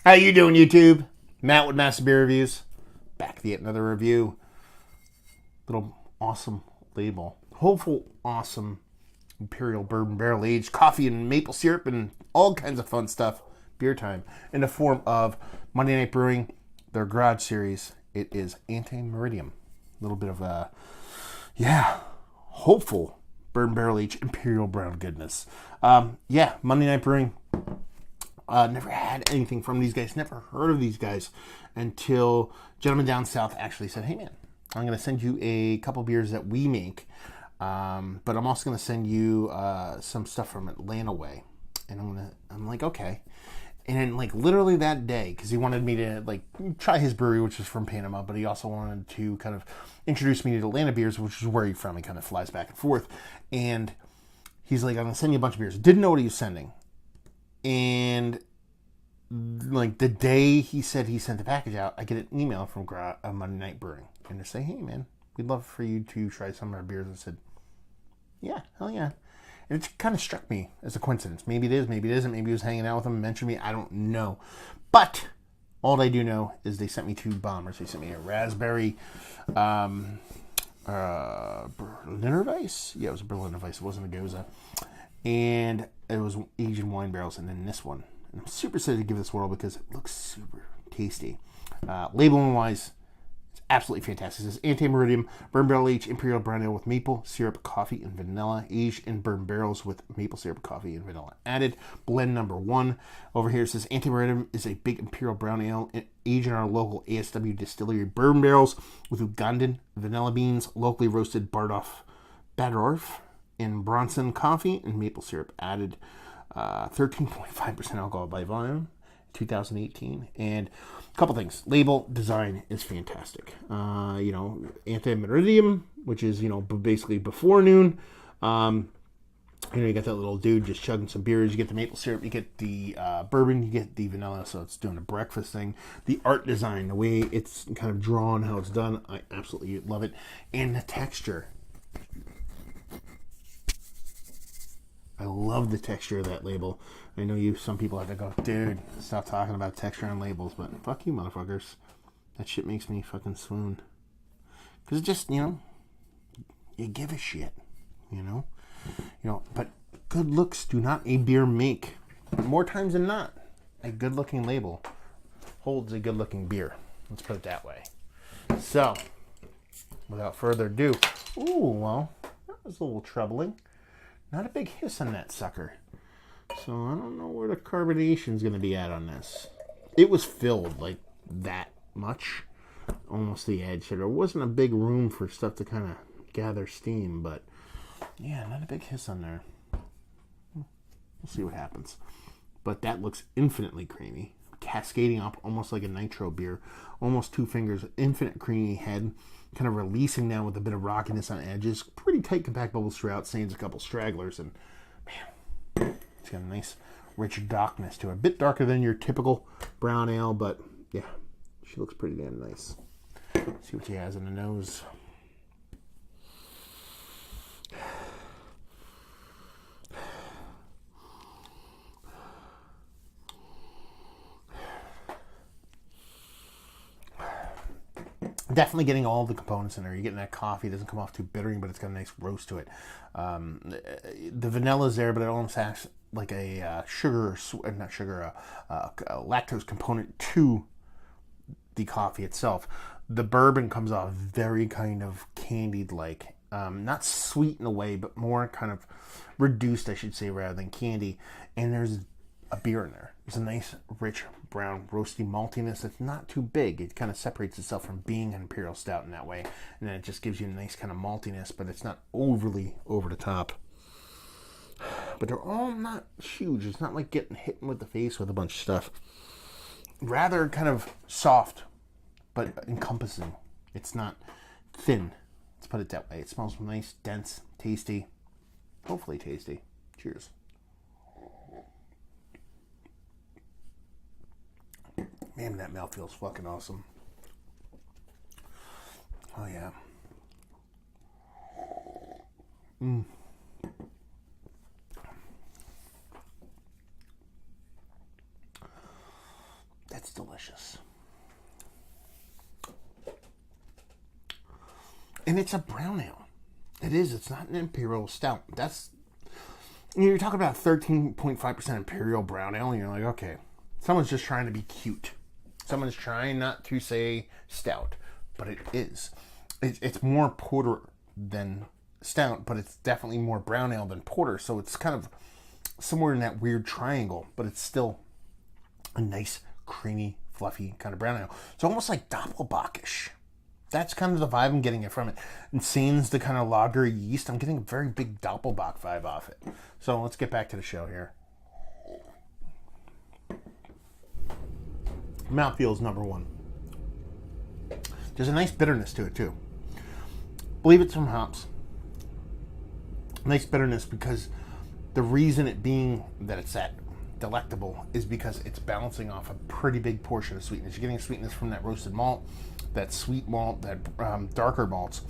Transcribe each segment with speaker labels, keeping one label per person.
Speaker 1: How you doing, YouTube? Matt with Master Beer Reviews. Back with yet another review. Little awesome label. Hopeful, awesome Imperial Bourbon Barrel Aged Coffee and maple syrup and all kinds of fun stuff. Beer time. In the form of Monday Night Brewing, their Garage Series. It is Ante Meridian. A little bit of a, hopeful Bourbon Barrel Aged Imperial Brown goodness. Monday Night Brewing. Never had anything from these guys, never heard of these guys until gentleman down south actually said, hey man, I'm going to send you a couple beers that we make, but I'm also going to send you some stuff from Atlanta way. And I'm like, okay. And then like literally that day, because he wanted me to like try his brewery, which is from Panama, but he also wanted to kind of introduce me to Atlanta beers, which is where he's from. He kind of flies back and forth. And he's like, I'm going to send you a bunch of beers. Didn't know what he was sending. And like the day he said he sent the package out, I get an email from Monday Night Brewing, and they say, "Hey man, we'd love for you to try some of our beers." I said, "Yeah, hell yeah!" And it kind of struck me as a coincidence. Maybe it is, maybe it isn't. Maybe he was hanging out with them and mentioned me. I don't know, but all I do know is they sent me two bombers. They sent me a raspberry Berliner Weiss. Yeah, it was a Berliner Weiss. It wasn't a Goza. And it was Asian wine barrels, and then this one. And I'm super excited to give this a whirl because it looks super tasty. Labeling wise, it's absolutely fantastic. It says Ante Meridian Bourbon Barrel Aged Imperial Brown Ale with maple syrup, coffee, and vanilla, aged in bourbon barrels with maple syrup, coffee, and vanilla added. Blend number 1. Over here it says Ante Meridian is a big Imperial Brown Ale aged in our local ASW distillery bourbon barrels with Ugandan vanilla beans, locally roasted Badorf and Bronson coffee and maple syrup added. 13.5% alcohol by volume, 2018. And a couple things. Label design is fantastic. Ante Meridian, which is, basically before noon. You got that little dude just chugging some beers. You get the maple syrup, you get the bourbon, you get the vanilla, so it's doing a breakfast thing. The art design, the way it's kind of drawn, how it's done, I absolutely love it. And the texture. I love the texture of that label. I know some people have to go, dude, stop talking about texture on labels, but fuck you, motherfuckers. That shit makes me fucking swoon. Because it just, you give a shit, But good looks do not a beer make. More times than not, a good-looking label holds a good-looking beer. Let's put it that way. So, without further ado, that was a little troubling. Not a big hiss on that sucker. So I don't know where the carbonation is going to be at on this. It was filled like that much. Almost the edge. So there wasn't a big room for stuff to kind of gather steam. But yeah, not a big hiss on there. We'll see what happens. But that looks infinitely creamy. Cascading up almost like a nitro beer. Almost 2 fingers. Infinite creamy head. Kind of releasing down with a bit of rockiness on edges. Pretty tight compact bubbles throughout. Stains a couple stragglers. And man, it's got a nice rich darkness to it. A bit darker than your typical brown ale. But yeah, she looks pretty damn nice. Let's see what she has in the nose. Definitely getting all the components in there. You're getting that coffee. It doesn't come off too bittering, but it's got a nice roast to it. The vanilla's there, but it almost has like a lactose component to the coffee itself. The bourbon comes off very kind of candied-like. Not sweet in a way, but more kind of reduced, I should say, rather than candy. And there's a beer in there. There's a nice, rich, brown, roasty maltiness that's not too big. It kind of separates itself from being an Imperial Stout in that way. And then it just gives you a nice kind of maltiness, but it's not overly over the top. But they're all not huge. It's not like getting hit with the face with a bunch of stuff. Rather kind of soft, but encompassing. It's not thin. Let's put it that way. It smells nice, dense, tasty. Hopefully tasty. Cheers. Man, that mouth feels fucking awesome. Oh, yeah. That's delicious. And it's a brown ale. It is. It's not an Imperial stout. That's, you're talking about 13.5% Imperial brown ale, and you're like, okay, someone's just trying to be cute. Someone's trying not to say stout, but it is. It's more porter than stout, but it's definitely more brown ale than porter, so it's kind of somewhere in that weird triangle, but it's still a nice, creamy, fluffy kind of brown ale. It's almost like Doppelbockish. That's kind of the vibe I'm getting it from it. And sans the kind of lager yeast, I'm getting a very big Doppelbock vibe off it. So let's get back to the show here. Mouthfeel is number one. There's a nice bitterness to it too. Believe it's from hops. Nice bitterness, because the reason it being that it's that delectable is because it's balancing off a pretty big portion of sweetness. You're getting sweetness from that roasted malt, that sweet malt, that darker malts,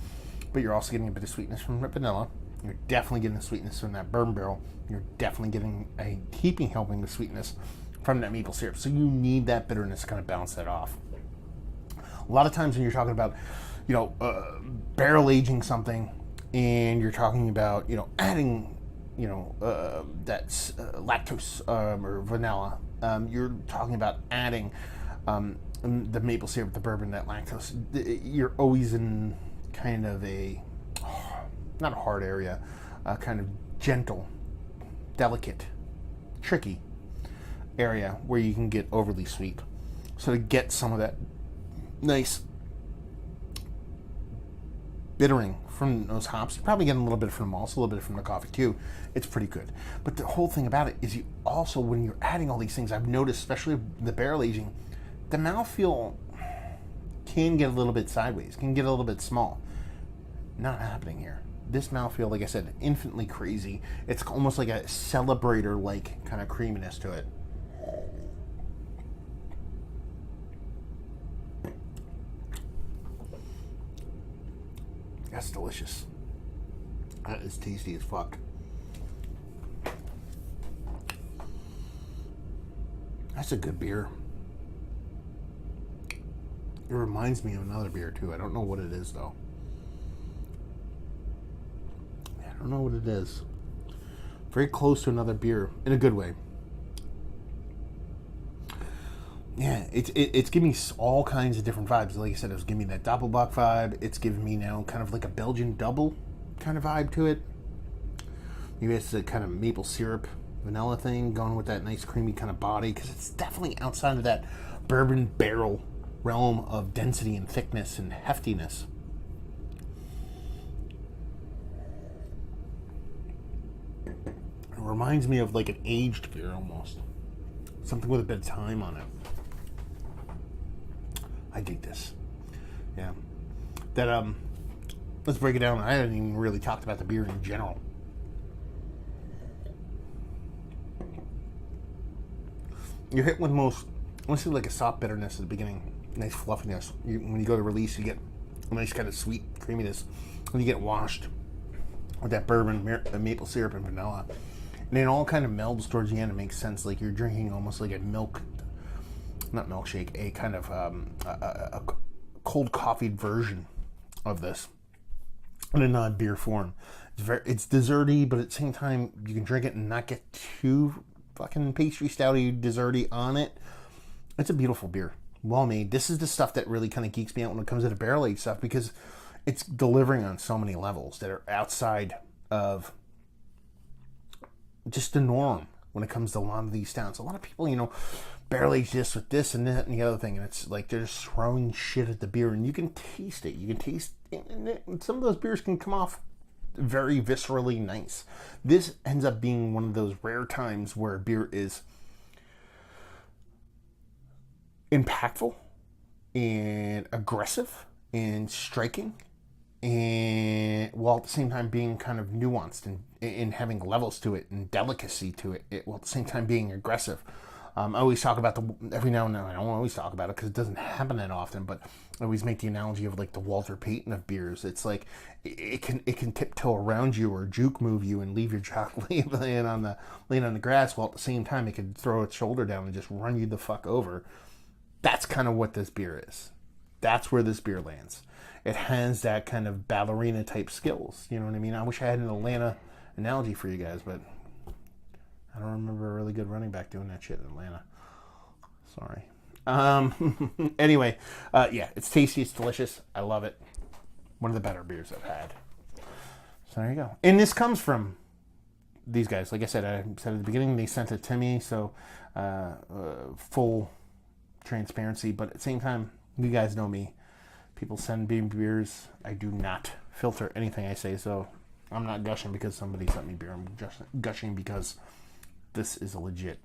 Speaker 1: but you're also getting a bit of sweetness from the vanilla. You're definitely getting the sweetness from that bourbon barrel. You're definitely getting a helping the sweetness from that maple syrup. So you need that bitterness to kind of balance that off. A lot of times when you're talking about, barrel aging something, and you're talking about, adding, that's lactose or vanilla, you're talking about adding the maple syrup, the bourbon, that lactose. You're always in kind of a, not a hard area, kind of gentle, delicate, tricky area where you can get overly sweet. So to get some of that nice bittering from those hops, you're probably getting a little bit from the malts, a little bit from the coffee too. It's pretty good. But the whole thing about it is, you also, when you're adding all these things, I've noticed, especially the barrel aging, the mouthfeel can get a little bit sideways, can get a little bit small. Not happening here. This mouthfeel, like I said, infinitely crazy. It's almost like a celebrator-like kind of creaminess to it. That's delicious. That is tasty as fuck. That's a good beer. It reminds me of another beer too. I don't know what it is though. I don't know what it is. Very close to another beer in a good way. Yeah, it's giving me all kinds of different vibes. Like I said, it was giving me that Doppelbock vibe. It's giving me now kind of like a Belgian double kind of vibe to it. Maybe it's a kind of maple syrup, vanilla thing, going with that nice creamy kind of body, because it's definitely outside of that bourbon barrel realm of density and thickness and heftiness. It reminds me of like an aged beer almost. Something with a bit of time on it. I dig this. Yeah. That let's break it down. I haven't even really talked about the beer in general. You're hit with mostly like a soft bitterness at the beginning, nice fluffiness. When you go to release, you get a nice kind of sweet creaminess. When you get washed with that bourbon, maple syrup, and vanilla, and it all kind of melds towards the end. It makes sense, like you're drinking almost like a not milkshake, a kind of a cold coffee version of this in a non-beer form. It's desserty, but at the same time, you can drink it and not get too fucking pastry stouty, desserty on it. It's a beautiful beer, well made. This is the stuff that really kind of geeks me out when it comes to the barrel aged stuff, because it's delivering on so many levels that are outside of just the norm when it comes to a lot of these stouts. A lot of people, barrel age this with this and that and the other thing, and it's like they're just throwing shit at the beer, and you can taste it. You can taste it, and some of those beers can come off very viscerally nice. This ends up being one of those rare times where beer is impactful and aggressive and striking, and while at the same time being kind of nuanced and having levels to it and delicacy to it, while at the same time being aggressive. I always talk about every now and then, I don't always talk about it because it doesn't happen that often, but I always make the analogy of like the Walter Payton of beers. It's like it can tiptoe around you or juke move you and leave your jock laying on the grass, while at the same time it can throw its shoulder down and just run you the fuck over. That's kind of what this beer is. That's where this beer lands. It has that kind of ballerina type skills. You know what I mean? I wish I had an Atlanta analogy for you guys, but I don't remember a really good running back doing that shit in Atlanta. Sorry. Anyway, yeah, it's tasty. It's delicious. I love it. One of the better beers I've had. So there you go. And this comes from these guys. Like I said at the beginning, they sent it to me. So full transparency. But at the same time, you guys know me. People send me beers. I do not filter anything I say. So I'm not gushing because somebody sent me beer. I'm just gushing because this is a legit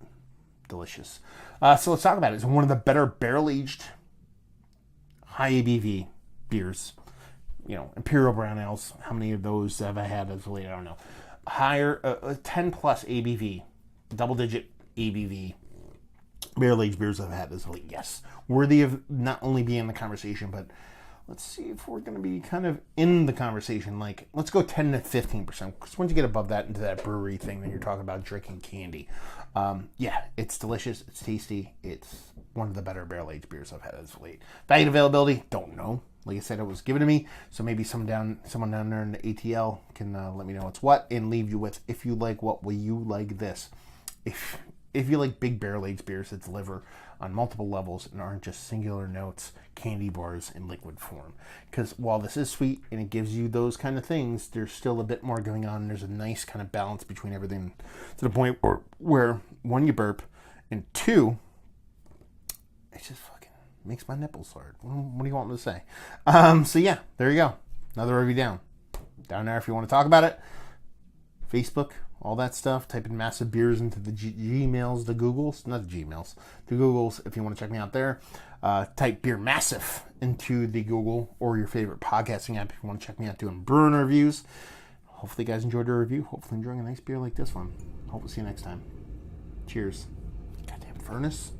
Speaker 1: delicious. So let's talk about it. It's one of the better barrel-aged high ABV beers. You know, Imperial brown ales. How many of those have I had as of late? I don't know. Higher, 10 plus ABV, double-digit ABV barrel-aged beers I've had as of late. Yes, worthy of not only being in the conversation, but let's see if we're going to be kind of in the conversation. Like, let's go 10 to 15%. Because once you get above that into that brewery thing, then you're talking about drinking candy. Yeah, it's delicious. It's tasty. It's one of the better barrel-aged beers I've had as of late. Value and availability, don't know. Like I said, it was given to me. So maybe someone down there in the ATL can let me know what's what and leave you with, if you like what, will you like this? If you like big barrel-aged beers that deliver on multiple levels and aren't just singular notes, candy bars in liquid form. Because while this is sweet and it gives you those kind of things, there's still a bit more going on. There's a nice kind of balance between everything to the point where one, you burp, and two, it just fucking makes my nipples hard. What do you want me to say? So yeah, there you go. Another review down. Down there if you want to talk about it. Facebook, all that stuff. Type in Massive Beers into the Gmails, the Googles. Not the Gmails. The Googles if you want to check me out there. Type Beer Massive into the Google or your favorite podcasting app if you want to check me out doing brewing reviews. Hopefully you guys enjoyed the review. Hopefully enjoying a nice beer like this one. Hope to see you next time. Cheers. Goddamn furnace.